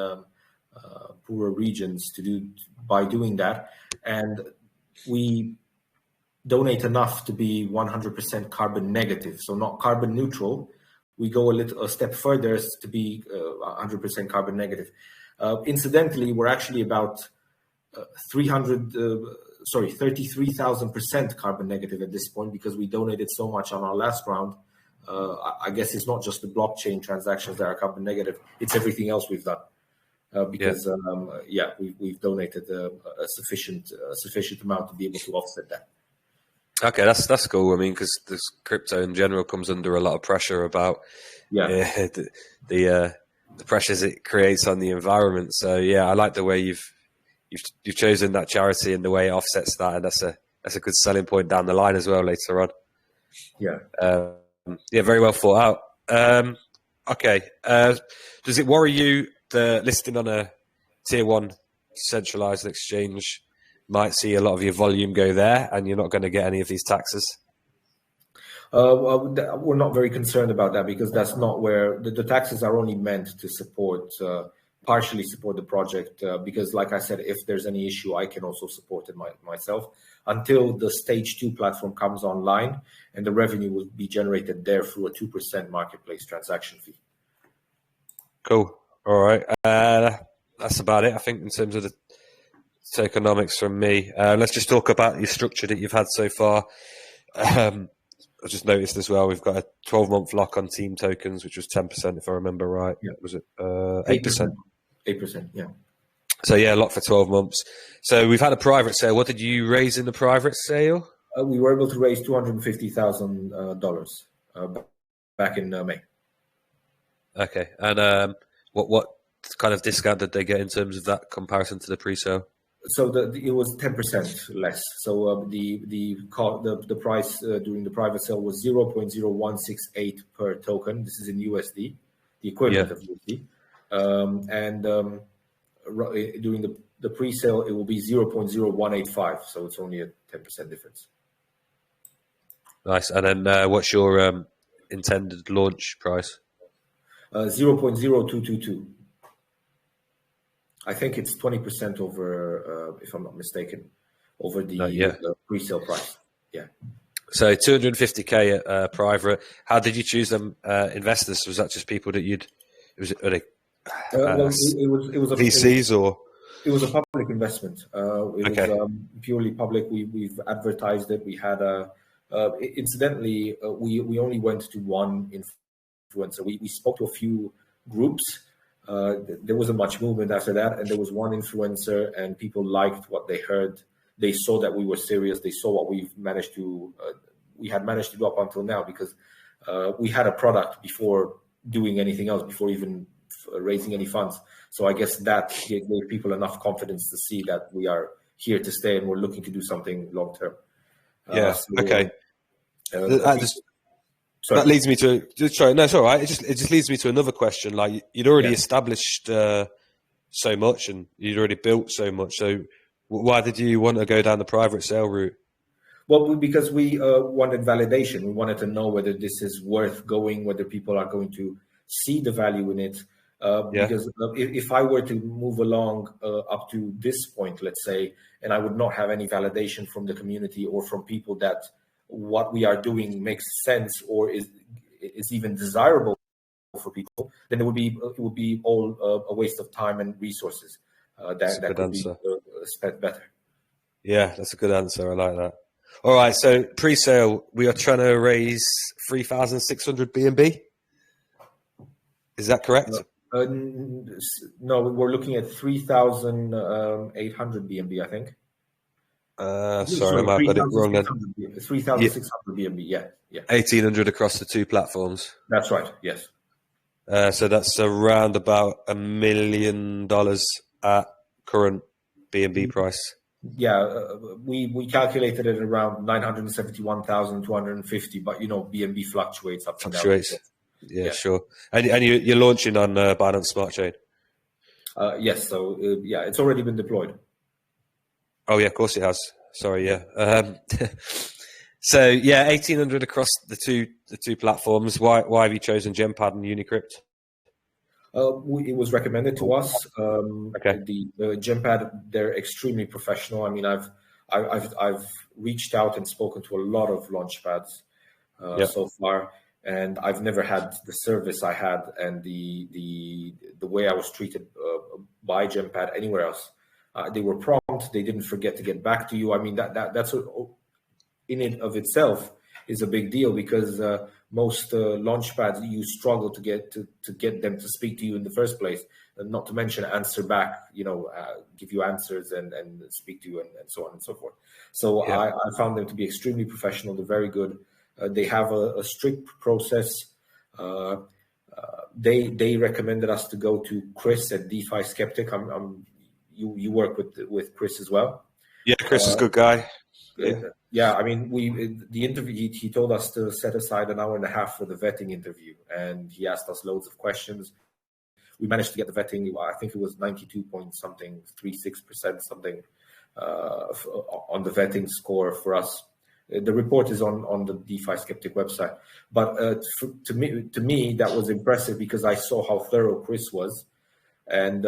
poorer regions by doing that. And we donate enough to be 100% carbon negative, so not carbon neutral. We go a step further to be 100% carbon negative. Incidentally, we're actually about 33,000% carbon negative at this point, because we donated so much on our last round. I guess it's not just the blockchain transactions that are carbon negative; it's everything else we've done. We've donated a sufficient amount to be able to offset that. Okay, that's cool. I mean, because this crypto in general comes under a lot of pressure about the pressures it creates on the environment. So yeah, I like the way you've chosen that charity and the way it offsets that, and that's a good selling point down the line as well later on. Very well thought out. Does it worry you the listing on a tier 1 centralized exchange might see a lot of your volume go there, and you're not going to get any of these taxes? We're not very concerned about that, because that's not where the taxes are only meant to partially support the project. Because, like I said, if there's any issue, I can also support it myself until the stage 2 platform comes online, and the revenue will be generated there through a 2% marketplace transaction fee. Cool. All right. That's about it, I think, in terms of the tokenomics from me. Let's just talk about your structure that you've had so far. I just noticed as well, we've got a 12-month lock on team tokens, which was 10%, if I remember right. Yeah. Was it 8%? 8%, yeah. So yeah, lock for 12 months. So we've had a private sale. What did you raise in the private sale? We were able to raise $250,000 back in May. Okay. And what kind of discount did they get in terms of that comparison to the pre-sale? So it was 10% less. So the price during the private sale was 0.0168 per token. This is in USD, the equivalent of USD. During the pre-sale, it will be 0.0185. So it's only a 10% difference. Nice. And then what's your intended launch price? 0.0222. I think it's 20% over, if I'm not mistaken, over the pre-sale price. Yeah. So 250K at private. How did you choose them investors? Was that just people that it was VCs or? It was a public investment. It was purely public. We've advertised it. We had incidentally, we only went to one influencer. We spoke to a few groups. There wasn't much movement after that, and there was one influencer, and people liked what they heard. They saw that we were serious. They saw what we had managed to do up until now, because we had a product before doing anything else, before even raising any funds. So I guess that gave people enough confidence to see that we are here to stay and we're looking to do something long term. Okay. That leads me to no, it's all right. It just leads me to another question. Like, you'd already established so much, and you'd already built so much. So why did you want to go down the private sale route? Well, because we wanted validation. We wanted to know whether this is worth going, whether people are going to see the value in it. Because if I were to move along up to this point, let's say, and I would not have any validation from the community or from people that what we are doing makes sense or is even desirable for people, then it would be all a waste of time and resources that could be spent better. Yeah, that's a good answer. I like that. All right, so pre-sale, we are trying to raise 3,600 BNB. Is that correct? No, we're looking at 3,800 BNB, I think. Sorry, I might have got it wrong then. 3,600 BNB, yeah. 1,800 across the two platforms. That's right, yes. So that's around about $1 million at current BNB price. Yeah, we calculated it around 971,250, but BNB fluctuates up and down. Yeah, sure. And you're launching on Binance Smart Chain? Yes. So it's already been deployed. Oh yeah, of course it has. Sorry, yeah. So yeah, 1,800 across the two platforms. Why have you chosen Gempad and Unicrypt? It was recommended to us. Okay. The Gempad, they're extremely professional. I mean, I've reached out and spoken to a lot of launchpads so far, and I've never had the service I had and the way I was treated by Gempad anywhere else. They were prompt. They didn't forget to get back to you. I mean, that's in it of itself is a big deal, because most launchpads, you struggle to get them to speak to you in the first place, and not to mention answer back, give you answers and speak to you and so on and so forth. So I found them to be extremely professional. They're very good. They have a strict process. They recommended us to go to Chris at DeFi Skeptic. You work with Chris as well. Yeah, Chris is a good guy. Yeah, I mean, the interview, he told us to set aside an hour and a half for the vetting interview, and he asked us loads of questions. We managed to get the vetting. I think it was 92.36% something on the vetting score for us. The report is on the DeFi Skeptic website. But to me, that was impressive, because I saw how thorough Chris was, and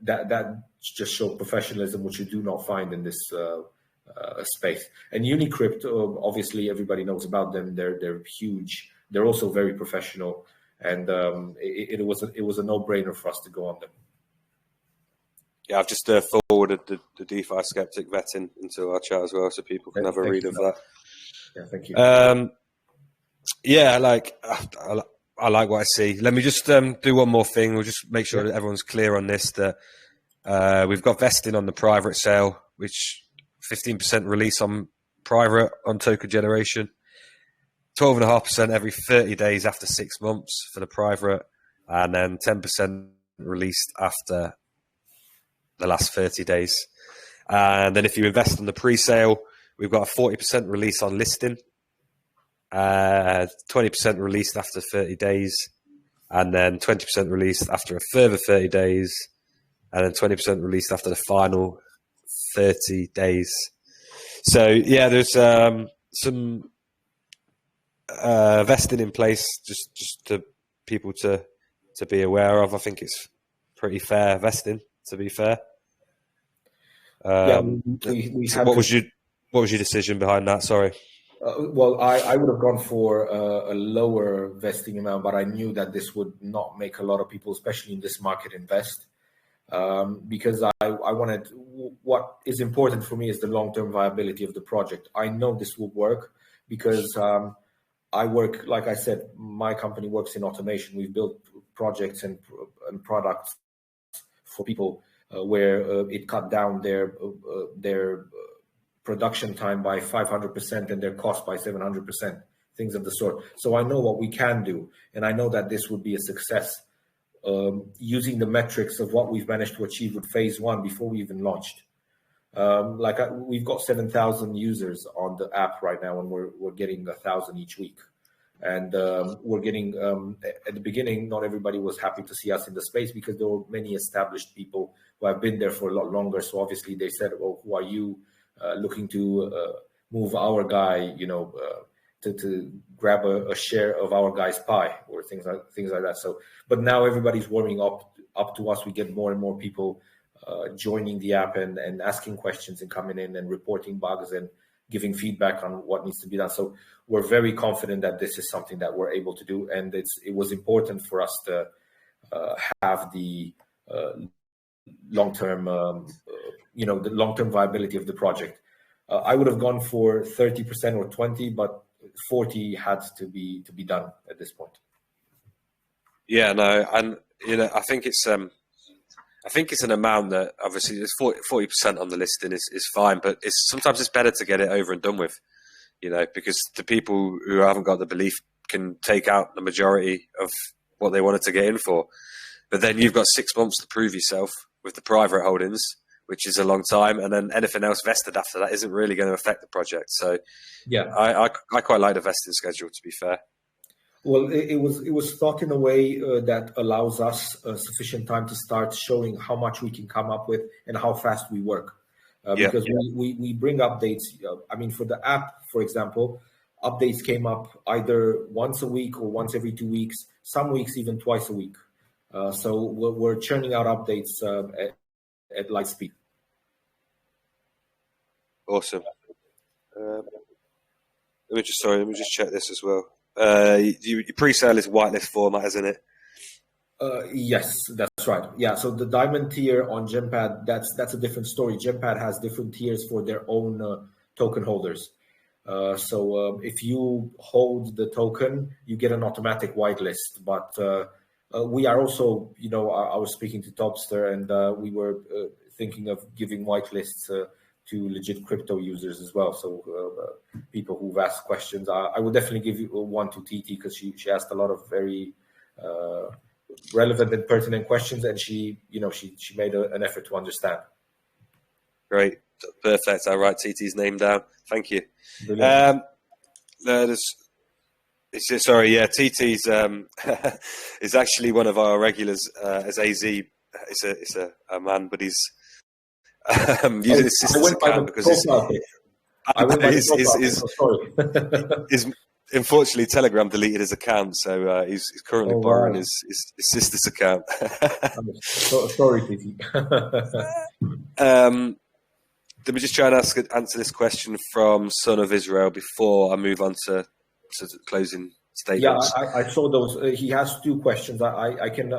that just showed professionalism, which you do not find in this space. And Unicrypt, obviously everybody knows about them. They're huge. They're also very professional, and it was a no-brainer for us to go on them. Yeah, I've just forwarded the DeFi Skeptic vetting into our chat as well, so people can have a read of that. Yeah, thank you. I like what I see. Let me just do one more thing. We'll just make sure that everyone's clear on this, that we've got vesting on the private sale, which 15% release on private on token generation, 12.5% every 30 days after 6 months for the private, and then 10% released after the last 30 days. And then if you invest on the pre-sale, we've got a 40% release on listing, 20% released after 30 days, and then 20% released after a further 30 days, and then 20% released after the final 30 days. So yeah, there's some vesting in place just to people to be aware of. I think it's pretty fair vesting, to be fair. What was your decision behind that? Sorry. Well, I would have gone for a lower vesting amount, but I knew that this would not make a lot of people, especially in this market, invest. Because I wanted, what is important for me is the long-term viability of the project. I know this will work because I work, like I said, my company works in automation. We've built projects and products for people where it cut down their production time by 500% and their cost by 700%, things of the sort. So I know what we can do, and I know that this would be a success. Using the metrics of what we've managed to achieve with phase one before we even launched. We've got 7,000 users on the app right now, and we're getting 1,000 each week. And we're getting, at the beginning, not everybody was happy to see us in the space because there were many established people who have been there for a lot longer. So obviously they said, well, who are you looking to move our guy, to grab a share of our guys' pie or things like that. So, but now everybody's warming up to us. We get more and more people joining the app and asking questions and coming in and reporting bugs and giving feedback on what needs to be done. So we're very confident that this is something that we're able to do, and it was important for us to have the long-term, the long-term viability of the project. I would have gone for 30% or 20, but 40 had to be done at this point. Yeah, no, and I think it's an amount that obviously there's 40% on the listing is fine, but sometimes it's better to get it over and done with, because the people who haven't got the belief can take out the majority of what they wanted to get in for. But then you've got 6 months to prove yourself with the private holdings, which is a long time, and then anything else vested after that isn't really going to affect the project. So yeah, I quite like the vesting schedule, to be fair. Well, it was thought in a way that allows us sufficient time to start showing how much we can come up with and how fast we work. Because we bring updates. I mean, for the app, for example, updates came up either once a week or once every 2 weeks, some weeks even twice a week. So we're churning out updates at light speed. Awesome. Let me just check this as well. Your pre-sale is whitelist format, isn't it? Yes, that's right. Yeah, so the diamond tier on Gempad, that's a different story. Gempad has different tiers for their own token holders. So if you hold the token, you get an automatic whitelist. But we are also, I was speaking to Topster, and we were thinking of giving whitelists to legit crypto users as well. So people who've asked questions, I will definitely give you one to TT, because she asked a lot of very relevant and pertinent questions, and she made an effort to understand. Great, perfect. I'll write TT's name down. Thank you. TT's is actually one of our regulars as AZ. It's a man, but he's using his sister's account because his unfortunately Telegram deleted his account, so he's currently borrowing his sister's account. Sorry, TT. Let me just try and answer this question from Son of Israel before I move on to closing statements. Yeah, I saw those. He has two questions. I can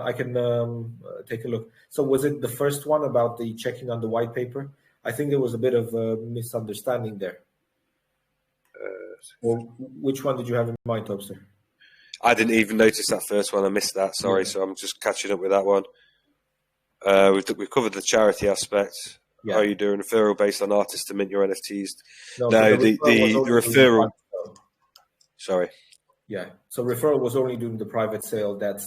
take a look. So was it the first one about the checking on the white paper? I think there was a bit of a misunderstanding there. Well, which one did you have in mind, Topster? I didn't even notice that first one. I missed that. Sorry. Yeah. So I'm just catching up with that one. We've covered the charity aspect. Yeah. How are you doing? Referral based on artists to mint your NFTs? No, the referral. Sorry. Yeah. So referral was only doing the private sale. That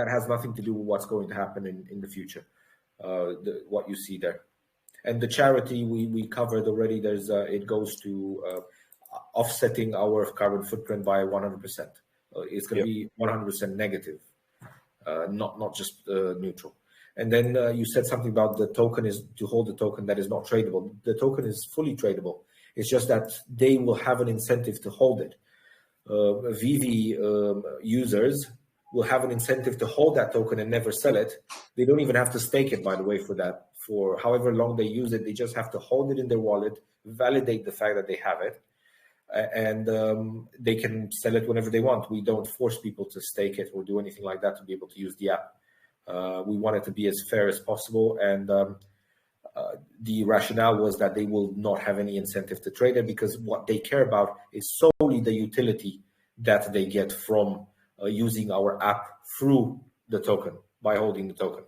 has nothing to do with what's going to happen in the future. What you see there, and the charity we covered already. There's it goes to offsetting our carbon footprint by 100%. It's going to be 100% negative, not just neutral. And then you said something about the token is to hold the token that is not tradable. The token is fully tradable. It's just that they will have an incentive to hold it. VV users will have an incentive to hold that token and never sell it. They don't even have to stake it, by the way, for that. For however long they use it, they just have to hold it in their wallet, validate the fact that they have it, and they can sell it whenever they want. We don't force people to stake it or do anything like that to be able to use the app. We want it to be as fair as possible, and the rationale was that they will not have any incentive to trade it, because what they care about is solely the utility that they get from using our app through the token, by holding the token.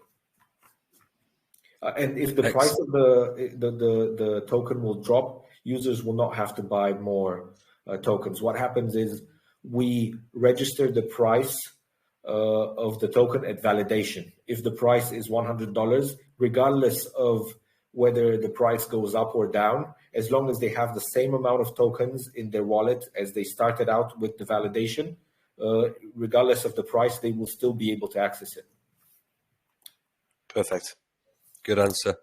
And if the price of the token will drop, users will not have to buy more tokens. What happens is we register the price of the token at validation. If the price is $100, regardless of whether the price goes up or down, as long as they have the same amount of tokens in their wallet as they started out with the validation, regardless of the price, they will still be able to access it. Perfect. Good answer.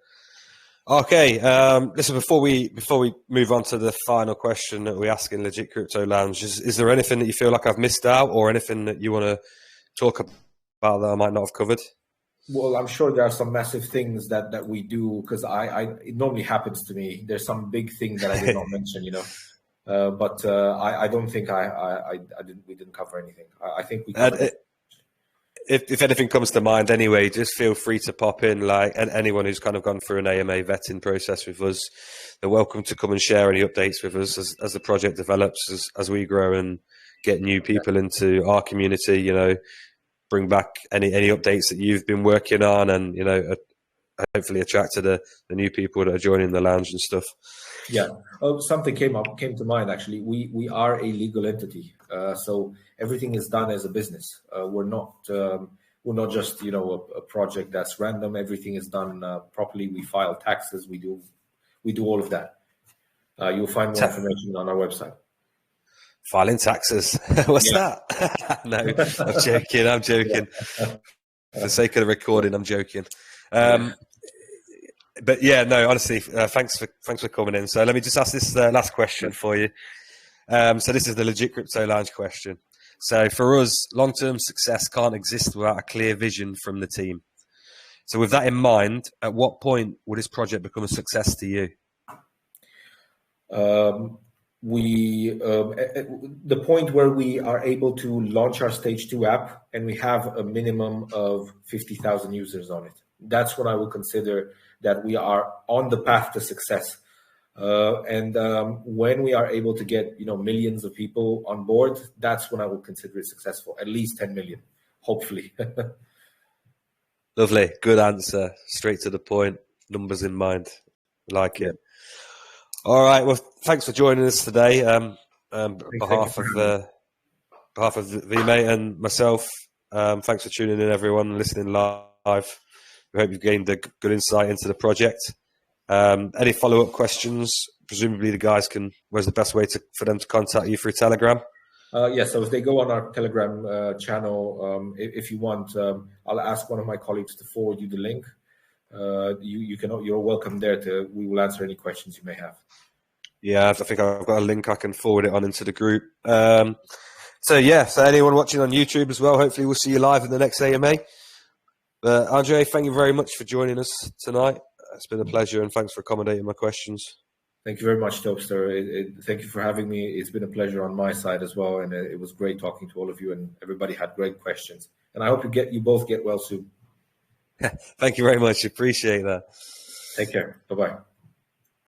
Okay, listen, before we move on to the final question that we ask in Legit Crypto Lounge, is there anything that you feel like I've missed out, or anything that you want to talk about that I might not have covered? Well, I'm sure there are some massive things that we do, because it normally happens to me. There's some big thing that I did not mention, but I don't think we didn't cover anything. I think we covered it. If anything comes to mind anyway, just feel free to pop in. Like, and anyone who's kind of gone through an AMA vetting process with us, they're welcome to come and share any updates with us as the project develops, as we grow and get new people into our community. Bring back any updates that you've been working on, and hopefully attract to the new people that are joining the lounge and stuff. Yeah. Something came to mind, actually. We are a legal entity, so everything is done as a business. We're not just a project that's random. Everything is done properly. We file taxes. We do all of that. You'll find more information on our website. Filing taxes. What's that? No, I'm joking. Yeah. For the sake of the recording, I'm joking. But yeah, no, honestly, thanks for coming in. So let me just ask this last question for you. So this is the Legit Crypto Lounge question. So for us, long-term success can't exist without a clear vision from the team. So with that in mind, at what point will this project become a success to you? The point where we are able to launch our stage 2 app and we have a minimum of 50,000 users on it. That's when I would consider that we are on the path to success. And when we are able to get millions of people on board, that's when I would consider it successful. At least 10 million, hopefully. Lovely, good answer. Straight to the point. Numbers in mind. Like it. All right. Well, thanks for joining us today. Behalf of Vemate and myself, thanks for tuning in, everyone, and listening live. We hope you've gained a good insight into the project. Any follow-up questions? Presumably the guys where's the best way for them to contact you through Telegram? So if they go on our Telegram channel, if you want, I'll ask one of my colleagues to forward you the link. You're welcome there. We will answer any questions you may have. Yeah, I think I've got a link. I can forward it on into the group. So anyone watching on YouTube as well, hopefully we'll see you live in the next AMA. Andrei, thank you very much for joining us tonight. It's been a pleasure, and thanks for accommodating my questions. Thank you very much, Topster. Thank you for having me. It's been a pleasure on my side as well, and it was great talking to all of you, and everybody had great questions. And I hope you both get well soon. Thank you very much. Appreciate that. Take care. Bye-bye.